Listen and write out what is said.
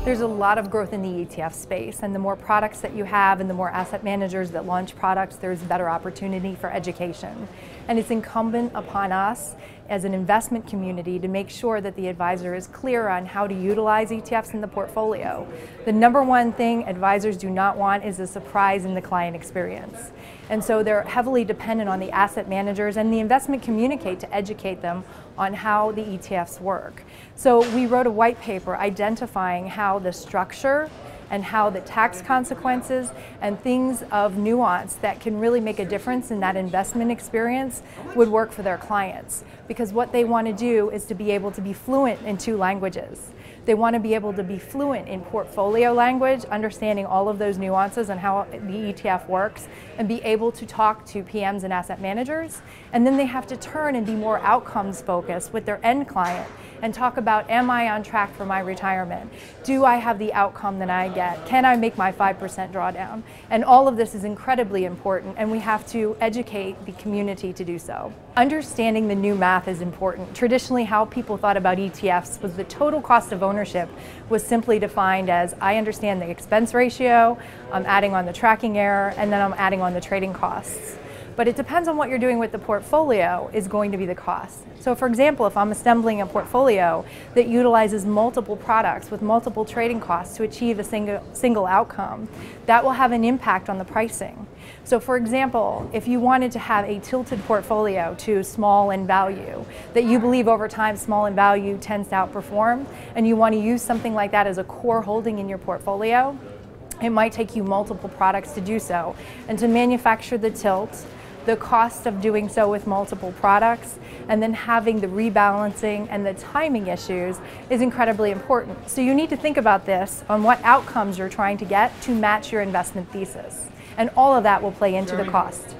There's a lot of growth in the ETF space, and the more products that you have and the more asset managers that launch products, there's better opportunity for education. And it's incumbent upon us as an investment community to make sure that the advisor is clear on how to utilize ETFs in the portfolio. The number one thing advisors do not want is a surprise in the client experience. And so they're heavily dependent on the asset managers and the investment community to educate them on how the ETFs work. So we wrote a white paper identifying how the structure and how the tax consequences and things of nuance that can really make a difference in that investment experience would work for their clients. Because what they want to do is to be able to be fluent in 2 languages. They want to be able to be fluent in portfolio language, understanding all of those nuances and how the ETF works, and be able to talk to PMs and asset managers. And then they have to turn and be more outcomes focused with their end client and talk about, am I on track for my retirement? Do I have the outcome that I get? Can I make my 5% drawdown? And all of this is incredibly important, and we have to educate the community to do so. Understanding the new math is important. Traditionally, how people thought about ETFs was the total cost of ownership was simply defined as, I understand the expense ratio, I'm adding on the tracking error, and then I'm adding on the trading costs. But it depends on what you're doing with the portfolio is going to be the cost. So for example, if I'm assembling a portfolio that utilizes multiple products with multiple trading costs to achieve a single outcome, that will have an impact on the pricing. So for example, if you wanted to have a tilted portfolio to small in value, that you believe over time small in value tends to outperform, and you want to use something like that as a core holding in your portfolio, it might take you multiple products to do so. And to manufacture the tilt, the cost of doing so with multiple products, and then having the rebalancing and the timing issues is incredibly important. So you need to think about this on what outcomes you're trying to get to match your investment thesis. And all of that will play into the cost.